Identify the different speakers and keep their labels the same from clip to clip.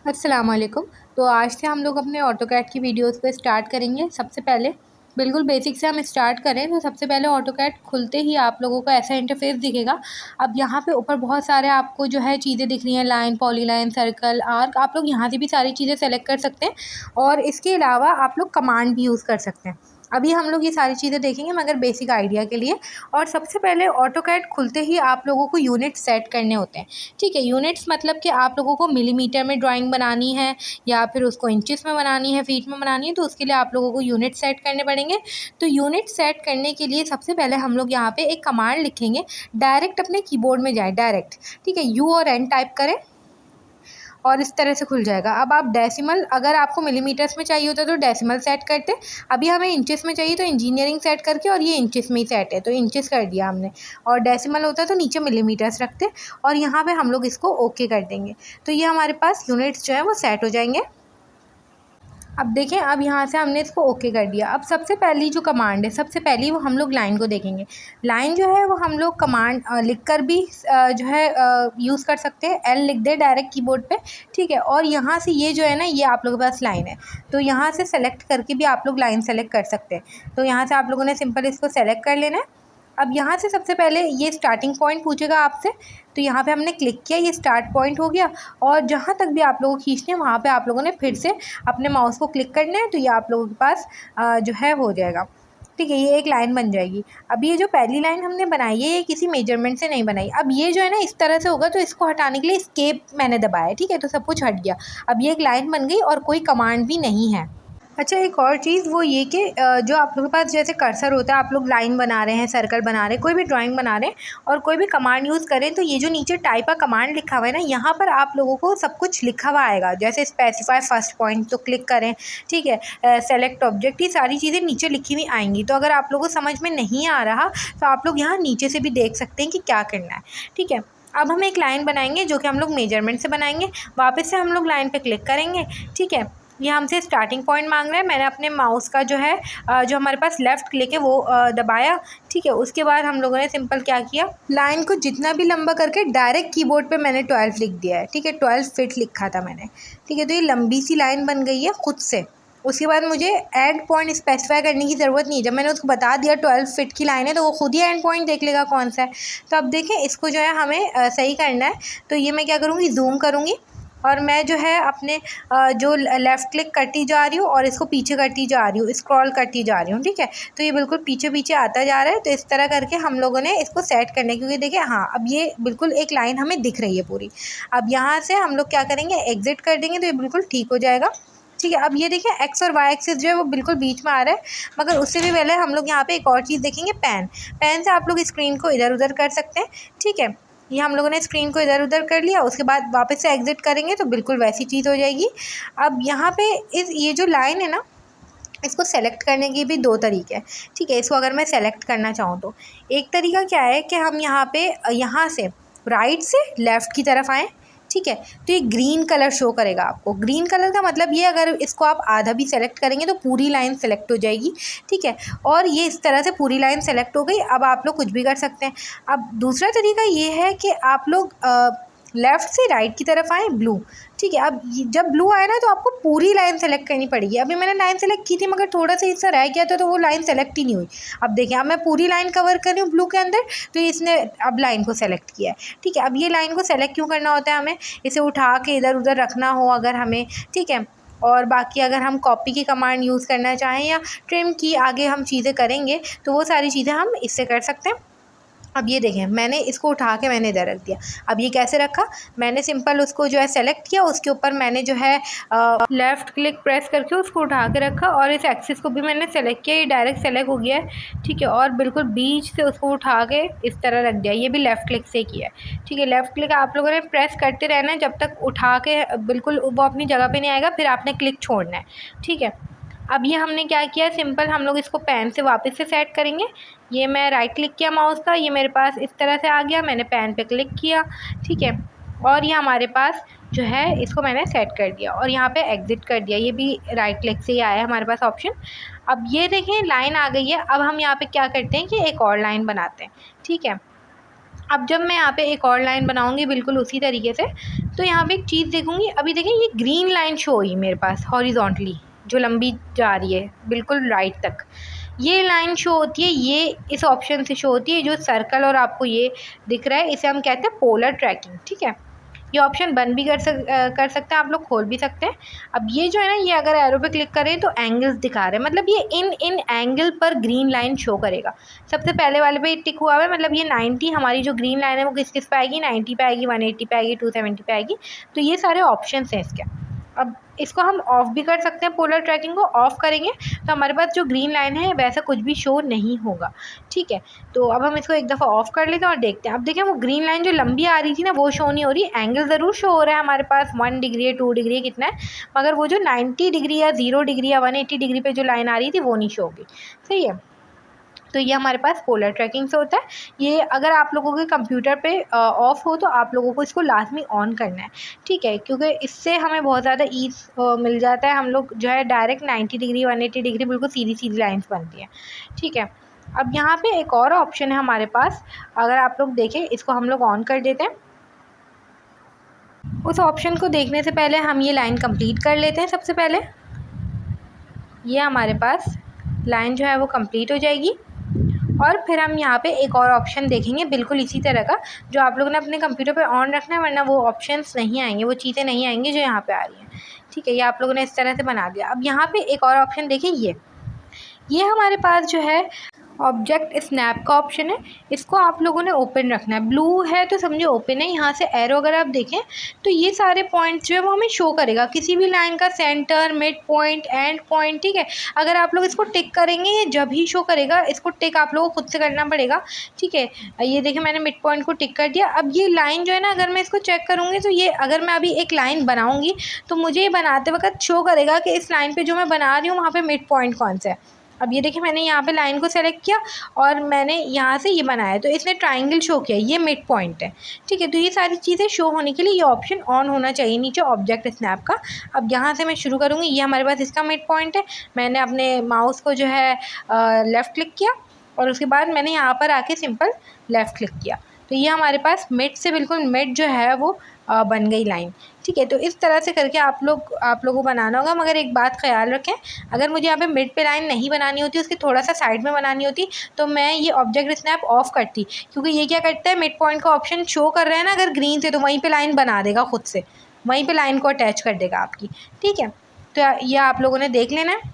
Speaker 1: अस्सलाम वालेकुम। तो आज से हम लोग अपने ऑटोकैड की वीडियोस को स्टार्ट करेंगे। सबसे पहले बिल्कुल बेसिक से हम स्टार्ट करें तो सबसे पहले ऑटोकैड खुलते ही आप लोगों को ऐसा इंटरफेस दिखेगा। अब यहाँ पे ऊपर बहुत सारे आपको जो है चीज़ें दिख रही हैं, लाइन, पॉलीलाइन, सर्कल, आर्क। आप लोग यहाँ से भी सारी चीज़ें सेलेक्ट कर सकते हैं और इसके अलावा आप लोग कमांड भी यूज़ कर सकते हैं। अभी हम लोग ये सारी चीज़ें देखेंगे मगर बेसिक आइडिया के लिए। और सबसे पहले ऑटोकैड खुलते ही आप लोगों को यूनिट सेट करने होते हैं। ठीक है, यूनिट्स मतलब कि आप लोगों को मिलीमीटर में ड्राइंग बनानी है या फिर उसको इंचेस में बनानी है, फीट में बनानी है, तो उसके लिए आप लोगों को यूनिट सेट करने पड़ेंगे। तो यूनिट सेट करने के लिए सबसे पहले हम लोग यहाँ पे एक कमांड लिखेंगे। डायरेक्ट अपने कीबोर्ड में जाए, डायरेक्ट, ठीक है, यू और एन टाइप करें और इस तरह से खुल जाएगा। अब आप डेसिमल, अगर आपको मिलीमीटर्स में चाहिए होता तो डेसिमल सेट करते। अभी हमें इंचेस में चाहिए तो इंजीनियरिंग सेट करके, और ये इंचेस में ही सेट है तो इंचेस कर दिया हमने। और डेसिमल होता तो नीचे मिलीमीटर्स रखते और यहाँ पे हम लोग इसको ओके कर देंगे। तो ये हमारे पास यूनिट्स जो है वो सेट हो जाएंगे। अब देखें, अब यहाँ से हमने इसको ओके कर दिया। अब सबसे पहली जो कमांड है, सबसे पहली वो हम लोग लाइन को देखेंगे। लाइन जो है वो हम लोग कमांड लिख कर भी जो है यूज़ कर सकते हैं। एल लिख दे डायरेक्ट कीबोर्ड पे, ठीक है। और यहाँ से ये जो है ना, ये आप लोगों के पास लाइन है तो यहाँ से सेलेक्ट करके भी आप लोग लाइन सेलेक्ट कर सकते हैं। तो यहाँ से आप लोगों ने सिंपल इसको सेलेक्ट कर लेना है। अब यहाँ से सबसे पहले ये स्टार्टिंग पॉइंट पूछेगा आपसे, तो यहाँ पे हमने क्लिक किया, ये स्टार्ट पॉइंट हो गया। और जहाँ तक भी आप लोगों को खींचने हैं वहाँ पे आप लोगों ने फिर से अपने माउस को क्लिक करना है, तो ये आप लोगों के पास जो है हो जाएगा। ठीक है, ये एक लाइन बन जाएगी। अब ये जो पहली लाइन हमने बनाई है ये किसी मेजरमेंट से नहीं बनाई। अब ये जो है ना इस तरह से होगा, तो इसको हटाने के लिए एस्केप मैंने दबाया, ठीक है, तो सब कुछ हट गया। अब ये एक लाइन बन गई और कोई कमांड भी नहीं है। अच्छा, एक और चीज़ वो ये कि जो आप लोगों के पास जैसे कर्सर होता है, आप लोग लाइन बना रहे हैं, सर्कल बना रहे हैं, कोई भी ड्राइंग बना रहे हैं और कोई भी कमांड यूज़ करें, तो ये जो नीचे टाइप का कमांड लिखा हुआ है ना, यहाँ पर आप लोगों को सब कुछ लिखा हुआ आएगा। जैसे स्पेसिफाई फर्स्ट पॉइंट, तो क्लिक करें, ठीक है, सेलेक्ट ऑब्जेक्ट, ये सारी चीज़ें नीचे लिखी हुई आएंगी। तो अगर आप लोगों को समझ में नहीं आ रहा तो आप लोग यहाँ नीचे से भी देख सकते हैं कि क्या करना है, ठीक है। अब हम एक लाइन बनाएंगे जो कि हम लोग मेजरमेंट से बनाएंगे। वापस से हम लोग लाइन पे क्लिक करेंगे, ठीक है। ये हमसे स्टार्टिंग पॉइंट मांग रहा है। मैंने अपने माउस का जो है जो हमारे पास लेफ़्ट क्लिक है वो दबाया, ठीक है। उसके बाद हम लोगों ने सिंपल क्या किया, लाइन को जितना भी लंबा करके डायरेक्ट कीबोर्ड पे मैंने 12 लिख दिया है, ठीक है, 12 फीट लिखा था मैंने, ठीक है। तो ये लंबी सी लाइन बन गई है खुद से। उसके बाद मुझे एंड पॉइंट स्पेसिफाई करने की ज़रूरत नहीं है। जब मैंने उसको बता दिया 12 फीट की लाइन है तो वो खुद ही एंड पॉइंट देख लेगा कौन सा है। तो अब देखें, इसको जो है हमें सही करना है। तो ये मैं क्या करूँगी, जूम करूँगी और मैं जो है अपने जो लेफ़्ट क्लिक करती जा रही हूँ और इसको पीछे करती जा रही हूँ, स्क्रॉल करती जा रही हूँ, ठीक है। तो ये बिल्कुल पीछे पीछे आता जा रहा है। तो इस तरह करके हम लोगों ने इसको सेट करने, क्योंकि देखिए, हाँ, अब ये बिल्कुल एक लाइन हमें दिख रही है पूरी। अब यहाँ से हम लोग क्या करेंगे, एग्ज़िट कर देंगे तो ये बिल्कुल ठीक हो जाएगा, ठीक है। अब ये देखिए, एक्स और वाई एक्सिस जो है वो बिल्कुल बीच में आ रहा है। मगर उससे भी पहले हम लोग यहाँ पे एक और चीज़ देखेंगे, पेन। पेन से आप लोग स्क्रीन को इधर उधर कर सकते हैं, ठीक है। ये हम लोगों ने स्क्रीन को इधर उधर कर लिया। उसके बाद वापस से एग्ज़िट करेंगे तो बिल्कुल वैसी चीज़ हो जाएगी। अब यहाँ पे ये जो लाइन है ना, इसको सेलेक्ट करने के भी दो तरीके हैं, ठीक है। इसको अगर मैं सेलेक्ट करना चाहूँ तो एक तरीका क्या है कि हम यहाँ पे यहाँ से राइट से लेफ़्ट की तरफ आएँ, ठीक है। तो ये ग्रीन कलर शो करेगा आपको। ग्रीन कलर का मतलब ये, अगर इसको आप आधा भी सेलेक्ट करेंगे तो पूरी लाइन सेलेक्ट हो जाएगी, ठीक है। और ये इस तरह से पूरी लाइन सेलेक्ट हो गई। अब आप लोग कुछ भी कर सकते हैं। अब दूसरा तरीका ये है कि आप लोग लेफ़्ट से राइट की तरफ आएँ, ब्लू, ठीक है। अब जब ब्लू आए ना तो आपको पूरी लाइन सेलेक्ट करनी पड़ेगी। अभी मैंने लाइन सेलेक्ट की थी मगर थोड़ा सा हिस्सा रह गया था तो वो लाइन सेलेक्ट ही नहीं हुई। अब देखिए, अब मैं पूरी लाइन कवर कर रही हूँ ब्लू के अंदर, तो इसने अब लाइन को सेलेक्ट किया है, ठीक है। अब ये लाइन को सेलेक्ट क्यों करना होता है हमें, इसे उठा के इधर उधर रखना हो अगर हमें, ठीक है। और बाकी अगर हम कॉपी की कमांड यूज़ करना चाहें या ट्रिम की आगे हम चीज़ें करेंगे तो वो सारी चीज़ें हम इससे कर सकते हैं। अब ये देखें, मैंने इसको उठा के मैंने इधर रख दिया। अब ये कैसे रखा, मैंने सिंपल उसको जो है सेलेक्ट किया, उसके ऊपर मैंने जो है लेफ़्ट क्लिक प्रेस करके उसको उठा के रखा और इस एक्सिस को भी मैंने सेलेक्ट किया, ये डायरेक्ट सेलेक्ट हो गया है, ठीक है। और बिल्कुल बीच से उसको उठा के इस तरह रख दिया, ये भी लेफ़्ट क्लिक से किया है, ठीक है। लेफ़्ट क्लिक आप लोगों ने प्रेस करते रहना है जब तक उठा के बिल्कुल वो अपनी जगह पर नहीं आएगा, फिर आपने क्लिक छोड़ना है, ठीक है। अब ये हमने क्या किया, सिंपल हम लोग इसको पेन से वापस से सेट करेंगे। ये मैं राइट क्लिक किया माउस का, ये मेरे पास इस तरह से आ गया, मैंने पेन पे क्लिक किया, ठीक है। और ये हमारे पास जो है इसको मैंने सेट कर दिया और यहाँ पे एग्ज़िट कर दिया। ये भी राइट क्लिक से ही आया है हमारे पास ऑप्शन। अब ये देखें, लाइन आ गई है। अब हम यहाँ पे क्या करते हैं कि एक और लाइन बनाते हैं, ठीक है। अब जब मैं यहाँ पे एक और लाइन बनाऊँगी बिल्कुल उसी तरीके से, तो यहाँ पे एक चीज़ देखूँगी, अभी देखें ये ग्रीन लाइन शो हुई मेरे पास हॉरिजॉन्टली, जो लंबी जा रही है बिल्कुल राइट तक, ये लाइन शो होती है, ये इस ऑप्शन से शो होती है। जो सर्कल और आपको ये दिख रहा है इसे हम कहते हैं पोलर ट्रैकिंग, ठीक है। ये ऑप्शन बंद भी कर सकते हैं आप लोग, खोल भी सकते हैं। अब ये जो है ना, ये अगर एरो पे क्लिक करें तो एंगल्स दिखा रहे हैं, मतलब ये इन एंगल पर ग्रीन लाइन शो करेगा। सबसे पहले वाले पे टिक हुआ है, मतलब ये 90 हमारी जो ग्रीन लाइन है वो किस पे आएगी, 90 पे आएगी, 180 पे आएगी, 270 पे आएगी। तो ये सारे ऑप्शन हैं इसके। अब इसको हम ऑफ़ भी कर सकते हैं, पोलर ट्रैकिंग को ऑफ़ करेंगे तो हमारे पास जो ग्रीन लाइन है वैसा कुछ भी शो नहीं होगा, ठीक है। तो अब हम इसको एक दफ़ा ऑफ़ कर लेते हैं और देखते हैं। अब देखें वो ग्रीन लाइन जो लंबी आ रही थी ना वो शो नहीं हो रही, एंगल ज़रूर शो हो रहा है हमारे पास, 1 डिग्री है, 2 डिग्री है, कितना है, मगर वो जो 90 डिग्री या 0 डिग्री या 180 डिग्री पे जो लाइन आ रही थी वो नहीं शो होगी, सही है। तो ये हमारे पास पोलर ट्रैकिंग से होता है। ये अगर आप लोगों के कंप्यूटर पे ऑफ़ हो तो आप लोगों को इसको लाज़मी ऑन करना है, ठीक है, क्योंकि इससे हमें बहुत ज़्यादा ईज़ मिल जाता है। हम लोग जो है डायरेक्ट 90 डिग्री 180 डिग्री बिल्कुल सीधी लाइन्स बनती हैं, ठीक है। अब यहाँ पे एक और ऑप्शन है हमारे पास, अगर आप लोग देखें इसको हम लोग ऑन कर देते हैं। उस ऑप्शन को देखने से पहले हम ये लाइन कंप्लीट कर लेते हैं। सबसे पहले ये हमारे पास लाइन जो है वो कंप्लीट हो जाएगी और फिर हम यहाँ पे एक और ऑप्शन देखेंगे बिल्कुल इसी तरह का, जो आप लोगों ने अपने कंप्यूटर पे ऑन रखना है, वरना वो ऑप्शंस नहीं आएंगे, वो चीज़ें नहीं आएंगी जो यहाँ पे आ रही हैं, ठीक है। ये आप लोगों ने इस तरह से बना दिया। अब यहाँ पे एक और ऑप्शन देखें, ये हमारे पास जो है ऑब्जेक्ट स्नैप का ऑप्शन है, इसको आप लोगों ने ओपन रखना है। ब्लू है तो समझे ओपन है। यहाँ से एरो अगर आप देखें तो ये सारे पॉइंट्स जो है वो हमें शो करेगा, किसी भी लाइन का centre, mid point, and point, ठीक है। अगर आप लोग इसको टिक करेंगे ये जब ही शो करेगा, इसको टिक आप लोगों को खुद से करना पड़ेगा, ठीक है। ये देखिए मैंने मिड पॉइंट को टिक कर दिया। अब ये लाइन जो है ना, अगर मैं इसको चेक करूँगी तो ये, अगर मैं अभी एक लाइन बनाऊँगी तो मुझे ये बनाते वक्त शो करेगा कि इस लाइन पर जो मैं बना रही हूँ वहाँ पर मिड पॉइंट कौन सा है। अब ये देखिए मैंने यहाँ पे लाइन को सेलेक्ट किया और मैंने यहाँ से ये बनाया तो इसने ट्रायंगल शो किया, ये मिड पॉइंट है, ठीक है। तो ये सारी चीज़ें शो होने के लिए ये ऑप्शन ऑन होना चाहिए नीचे ऑब्जेक्ट स्नैप का। अब यहाँ से मैं शुरू करूँगी, ये हमारे पास इसका मिड पॉइंट है। मैंने अपने माउस को जो है लेफ़्ट क्लिक किया और उसके बाद मैंने यहाँ पर आके सिंपल लेफ़्ट क्लिक किया, तो ये हमारे पास मिड से बिल्कुल मिड जो है वो बन गई लाइन, ठीक है। तो इस तरह से करके आप लोगों को बनाना होगा। मगर एक बात ख्याल रखें, अगर मुझे यहाँ पे मिड पे लाइन नहीं बनानी होती, उसके थोड़ा सा साइड में बनानी होती, तो मैं ये ऑब्जेक्ट स्नैप ऑफ करती, क्योंकि ये क्या करता है, मिड पॉइंट का ऑप्शन शो कर रहा है ना अगर ग्रीन से, तो वहीं पे लाइन बना देगा खुद से, वहीं पे लाइन को अटैच कर देगा आपकी, ठीक है। तो ये आप लोगों ने देख लेना है।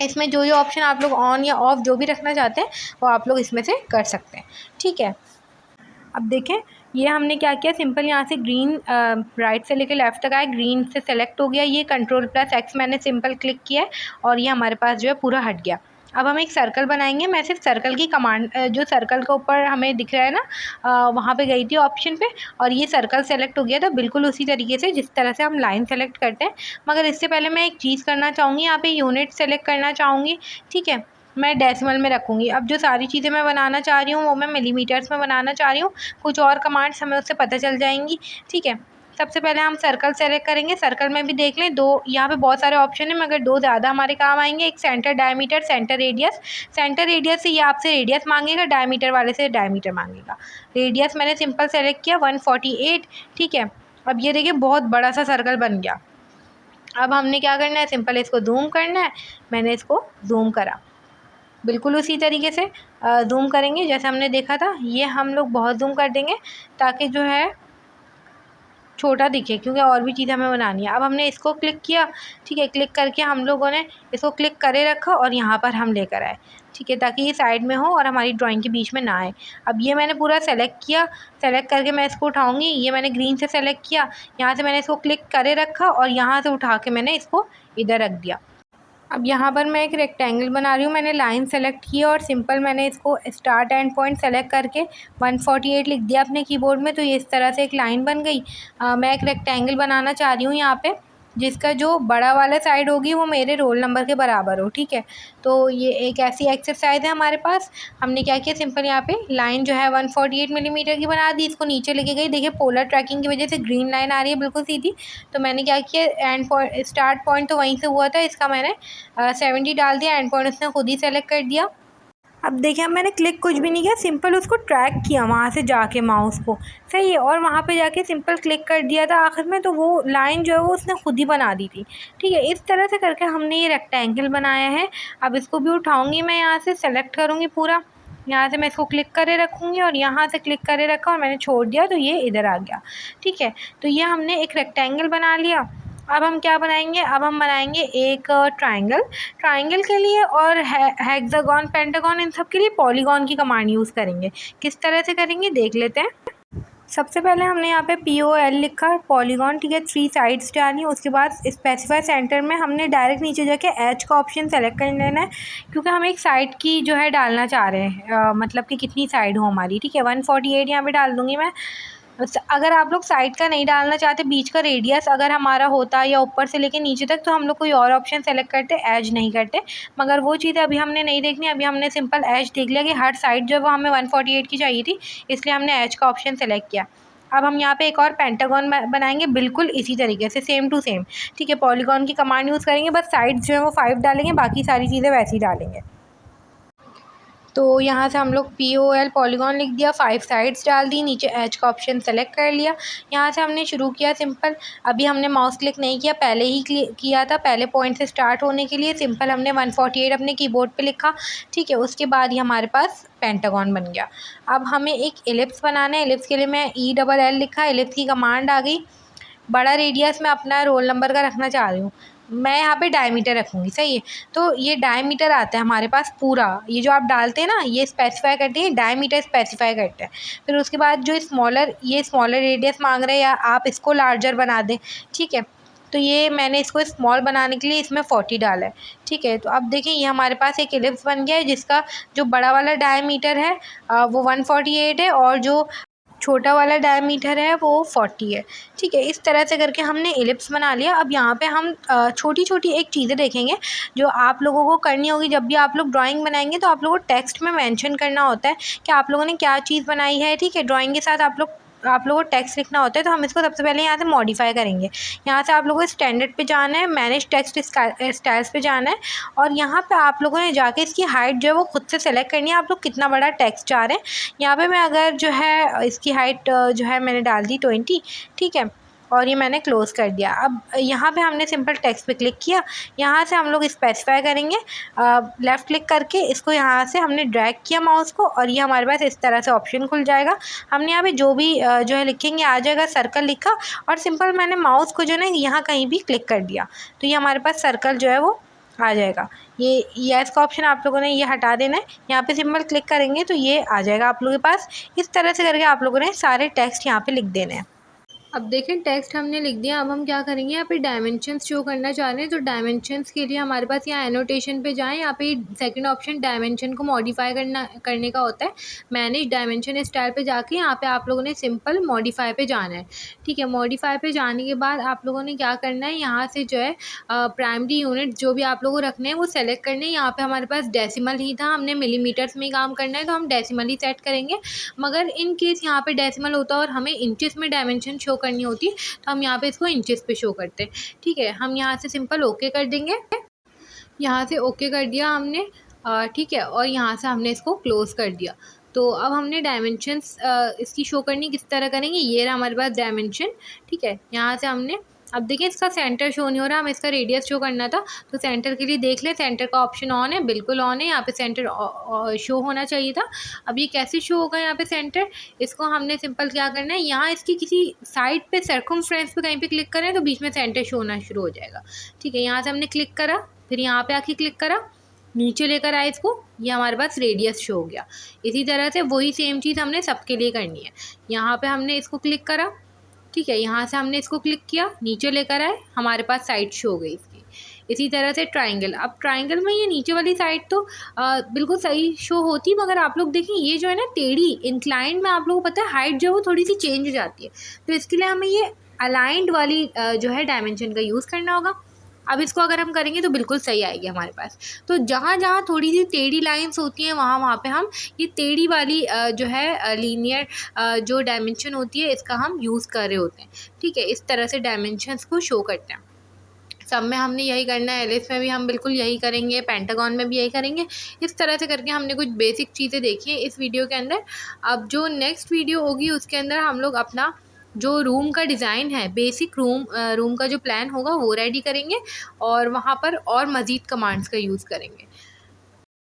Speaker 1: इसमें जो ऑप्शन आप लोग ऑन या ऑफ़ जो भी रखना चाहते हैं वो आप लोग इसमें से कर सकते हैं, ठीक है। अब देखें ये हमने क्या किया, सिंपल यहाँ से ग्रीन राइट से लेकर लेफ़्ट तक आए, ग्रीन से सेलेक्ट हो गया, ये Ctrl+X मैंने सिंपल क्लिक किया है और ये हमारे पास जो है पूरा हट गया। अब हम एक सर्कल बनाएंगे। मैं सिर्फ सर्कल की कमांड, जो सर्कल के ऊपर हमें दिख रहा है ना, वहाँ पे गई थी ऑप्शन पे और ये सर्कल सेलेक्ट हो गया था बिल्कुल उसी तरीके से जिस तरह से हम लाइन सेलेक्ट करते हैं। मगर इससे पहले मैं एक चीज़ करना चाहूँगी, यहाँ पे यूनिट सेलेक्ट करना चाहूँगी, ठीक है। मैं डेसिमल में रखूँगी। अब जो सारी चीज़ें मैं बनाना चाह रही हूँ वो मैं मिलीमीटर्स में बनाना चाह रही हूँ। कुछ और कमांड्स हमें उससे पता चल जाएंगी, ठीक है। सबसे पहले हम सर्कल सेलेक्ट करेंगे। सर्कल में भी देख लें, दो यहाँ पे बहुत सारे ऑप्शन हैं मगर दो ज़्यादा हमारे काम आएंगे। एक centre diameter, centre radius. Centre radius से ये आपसे रेडियस मांगेगा, डायमीटर वाले से डायमीटर मांगेगा। रेडियस मैंने सिंपल सेलेक्ट किया 148, ठीक है। अब ये देखिए बहुत बड़ा सा सर्कल बन गया। अब हमने क्या करना है, सिंपल इसको जूम करना है। मैंने इसको जूम करा, बिल्कुल उसी तरीके से जूम करेंगे जैसे हमने देखा था। ये हम लोग बहुत जूम कर देंगे ताकि जो है छोटा दिखे, क्योंकि और भी चीज़ें हमें बनानी है। अब हमने इसको क्लिक किया, ठीक है। क्लिक करके हम लोगों ने इसको क्लिक करे रखा और यहाँ पर हम लेकर आए, ठीक है, ताकि ये साइड में हो और हमारी ड्राइंग के बीच में ना आए। अब ये मैंने पूरा सेलेक्ट किया, सेलेक्ट करके मैं इसको उठाऊँगी। ये मैंने ग्रीन से सेलेक्ट किया, यहाँ से मैंने इसको क्लिक करे रखा और यहाँ से उठा के मैंने इसको इधर रख दिया। अब यहाँ पर मैं एक रेक्टेंगल बना रही हूँ। मैंने लाइन सेलेक्ट की और सिंपल मैंने इसको स्टार्ट एंड पॉइंट सेलेक्ट करके 148 लिख दिया अपने कीबोर्ड में, तो ये इस तरह से एक लाइन बन गई। मैं एक रेक्टेंगल बनाना चाह रही हूँ यहाँ पे, जिसका जो बड़ा वाला साइड होगी वो मेरे रोल नंबर के बराबर हो, ठीक है। तो ये एक ऐसी एक्सरसाइज है हमारे पास। हमने क्या किया, सिंपल यहाँ पे लाइन जो है 148 मिलीमीटर की बना दी, इसको नीचे लेके गई। देखिए पोलर ट्रैकिंग की वजह से ग्रीन लाइन आ रही है बिल्कुल सीधी। तो मैंने क्या किया, एंड पॉइंट, स्टार्ट पॉइंट तो वहीं से हुआ था, इसका मैंने 70 डाल दिया, एंड पॉइंट उसने खुद ही सेलेक्ट कर दिया। अब देखिए, अब मैंने क्लिक कुछ भी नहीं किया, सिंपल उसको ट्रैक किया वहाँ से जाके माउस को, सही है, और वहाँ पे जाके सिंपल क्लिक कर दिया था आखिर में, तो वो लाइन जो है वो उसने खुद ही बना दी थी। ठीक है, इस तरह से करके हमने ये रेक्टेंगल बनाया है। अब इसको भी उठाऊँगी मैं, यहाँ से सेलेक्ट करूँगी पूरा, यहाँ से मैं इसको क्लिक करे रखूँगी और यहाँ से क्लिक करे रखा और मैंने छोड़ दिया तो ये इधर आ गया। ठीक है, तो ये हमने एक रेक्टेंगल बना लिया। अब हम क्या बनाएंगे, अब हम बनाएंगे एक ट्रायंगल। ट्रायंगल के लिए और हेक्सागन, पेंटागन, इन सब के लिए पॉलीगॉन की कमांड यूज़ करेंगे। किस तरह से करेंगे देख लेते हैं। सबसे पहले हमने यहाँ पे POL लिखा, पॉलीगॉन, ठीक है, 3 साइड्स डाली। उसके बाद स्पेसिफाई सेंटर में हमने डायरेक्ट नीचे जाके एच का ऑप्शन सेलेक्ट कर लेना है, क्योंकि हम एक साइड की जो है डालना चाह रहे हैं, मतलब कि कितनी साइड हो हमारी। ठीक है, 148 यहाँ पे डाल दूँगी मैं। अगर आप लोग साइड का नहीं डालना चाहते, बीच का रेडियस अगर हमारा होता या ऊपर से लेके नीचे तक, तो हम लोग कोई और ऑप्शन सेलेक्ट करते, एज नहीं करते। मगर वो चीज़ अभी हमने नहीं देखनी, अभी हमने सिंपल एज देख लिया कि हर साइड जो है वो हमें 148 की चाहिए थी, इसलिए हमने एज का ऑप्शन सेलेक्ट किया। अब हम यहाँ पे एक और पेंटागन बनाएंगे बिल्कुल इसी तरीके से, सेम टू सेम। ठीक है, पॉलीगॉन की कमांड यूज़ करेंगे, बस साइड जो है वो 5 डालेंगे, बाकी सारी चीज़ें वैसी डालेंगे। तो यहाँ से हम लोग POL पॉलीगॉन लिख दिया, 5 साइड्स डाल दी, नीचे एज का ऑप्शन सेलेक्ट कर लिया। यहाँ से हमने शुरू किया सिंपल, अभी हमने माउस क्लिक नहीं किया, पहले ही किया था, पहले पॉइंट से स्टार्ट होने के लिए सिंपल हमने 148 अपने कीबोर्ड पे लिखा। ठीक है, उसके बाद ही हमारे पास पेंटागन बन गया। अब हमें एक एलिप्स बनाना है, एलिप्स के लिए मैं ELL लिखा, एलिप्स की कमांड आ गई। बड़ा रेडियस मैं अपना रोल नंबर का रखना चाह रही हूँ, मैं यहाँ पे डायमीटर रखूँगी, सही है। तो ये डायमीटर आता है हमारे पास पूरा, ये जो आप डालते हैं ना, ये स्पेसिफाई करते हैं, डायमीटर स्पेसिफाई करते हैं। फिर उसके बाद जो ये स्मॉलर रेडियस मांग रहे हैं, या आप इसको लार्जर बना दें। ठीक है, तो ये मैंने इसको स्मॉल बनाने के लिए इसमें 40 डाला है। ठीक है, तो अब देखिए ये हमारे पास एक एलिप्स बन गया है, जिसका जो बड़ा वाला डायमीटर है वो 148 है, और जो छोटा वाला डायमीटर है वो 40 है। ठीक है, इस तरह से करके हमने एलिप्स बना लिया। अब यहाँ पे हम छोटी छोटी एक चीज़ें देखेंगे जो आप लोगों को करनी होगी। जब भी आप लोग ड्राइंग बनाएंगे तो आप लोगों को टेक्स्ट में मेंशन करना होता है कि आप लोगों ने क्या चीज़ बनाई है। ठीक है, ड्राइंग के साथ आप लोगों को टेक्स्ट लिखना होता है, तो हम इसको सबसे पहले यहाँ से मॉडिफाई करेंगे। यहाँ से आप लोगों को स्टैंडर्ड पे जाना है, मैनेज टेक्स्ट स्टाइल्स पे जाना है, और यहाँ पे आप लोगों ने जाके इसकी हाइट जो है वो खुद से सेलेक्ट करनी है, आप लोग कितना बड़ा टेक्स्ट चाह रहे हैं। यहाँ पे मैं अगर जो है इसकी हाइट जो है मैंने डाल दी 20। ठीक है, और ये मैंने क्लोज़ कर दिया। अब यहाँ पे हमने सिंपल टेक्स्ट पे क्लिक किया, यहाँ से हम लोग स्पेसिफाई करेंगे, लेफ़्ट क्लिक करके इसको यहाँ से हमने ड्रैग किया माउस को, और ये हमारे पास इस तरह से ऑप्शन खुल जाएगा। हमने यहाँ पे जो भी जो है लिखेंगे आ जाएगा, सर्कल लिखा, और सिंपल मैंने माउस को जो है ना यहाँ कहीं भी क्लिक कर दिया, तो ये हमारे पास सर्कल जो है वो आ जाएगा। ये यस का ऑप्शन आप लोगों ने ये हटा देना है, यहाँ पे सिंपल क्लिक करेंगे तो ये आ जाएगा आप लोगों के पास। इस तरह से करके आप लोगों ने सारे टेक्स्ट यहाँ पे लिख देने हैं। अब देखें, टेक्स्ट हमने लिख दिया। अब हम क्या करेंगे, यहाँ पे डायमेंशंस शो करना चाह रहे हैं, तो डायमेंशंस के लिए हमारे पास यहाँ एनोटेशन पे जाएं, यहाँ पे सेकंड ऑप्शन डायमेंशन को मॉडिफाई करने का होता है। मैनेज डायमेंशन स्टाइल पे जाके यहाँ पे आप लोगों ने सिंपल मॉडिफाई पे जाना है। ठीक है, मॉडिफाई पे जाने के बाद आप लोगों ने क्या करना है, यहाँ से जो है प्राइमरी यूनिट जो भी आप लोगों को रखने हैं वो सेलेक्ट करने हैं। यहाँ पे हमारे पास डेसिमल ही था, हमने मिलीमीटर्स में ही काम करना है, तो हम डेसिमल ही सेट करेंगे। मगर इन केस यहाँ पे डेसिमल होता और हमें इंचेस में डायमेंशन शो करनी होती, तो हम यहाँ पे इसको इंचेस पे शो करते हैं। ठीक है, हम यहाँ से सिंपल ओके कर देंगे। यहाँ से ओके कर दिया हमने, ठीक है, और यहाँ से हमने इसको क्लोज़ कर दिया। तो अब हमने डायमेंशंस इसकी शो करनी किस तरह करेंगे, ये रहा हमारे पास डायमेंशन। ठीक है, यहाँ से हमने, अब देखिए इसका सेंटर शो नहीं हो रहा, हमें इसका रेडियस शो करना था, तो सेंटर के लिए देख ले, सेंटर का ऑप्शन ऑन है, बिल्कुल ऑन है, यहाँ पे सेंटर शो होना चाहिए था। अब ये कैसे शो होगा यहाँ पे सेंटर, इसको हमने सिंपल क्या करना है, यहाँ इसकी किसी साइड पे सर्कमफ्रेंस पे कहीं पे क्लिक करें तो बीच में सेंटर शो होना शुरू हो जाएगा। ठीक है, यहाँ से हमने क्लिक करा, फिर यहाँ पे आके क्लिक करा, नीचे लेकर आए इसको, ये हमारे पास रेडियस शो हो गया। इसी तरह से वही सेम चीज़ हमने सबके लिए करनी है। यहाँ पे हमने इसको क्लिक करा, ठीक है, यहाँ से हमने इसको क्लिक किया, नीचे लेकर आए, हमारे पास साइड शो हो गई इसकी। इसी तरह से ट्रायंगल, अब ट्रायंगल में ये नीचे वाली साइड तो बिल्कुल सही शो होती, मगर आप लोग देखें ये जो है ना टेढ़ी इंक्लाइंड में, आप लोगों को पता है हाइट जो है वो थोड़ी सी चेंज हो जाती है, तो इसके लिए हमें ये अलाइंड वाली जो है डायमेंशन का यूज़ करना होगा। अब इसको अगर हम करेंगे तो बिल्कुल सही आएगी हमारे पास। तो जहाँ जहाँ थोड़ी सी टेढ़ी लाइंस होती हैं वहाँ वहाँ पे हम ये टेढ़ी वाली जो है लीनियर जो डायमेंशन होती है इसका हम यूज़ कर रहे होते हैं। ठीक है, इस तरह से डायमेंशंस को शो करते हैं। सब में हमने यही करना है, एलिस में भी हम बिल्कुल यही करेंगे, पेंटागन में भी यही करेंगे। इस तरह से करके हमने कुछ बेसिक चीज़ें देखी हैं इस वीडियो के अंदर। अब जो नेक्स्ट वीडियो होगी उसके अंदर हम लोग अपना जो रूम का डिज़ाइन है, बेसिक रूम का जो प्लान होगा वो रेडी करेंगे और वहाँ पर और मज़ीद कमांड्स का यूज़ करेंगे।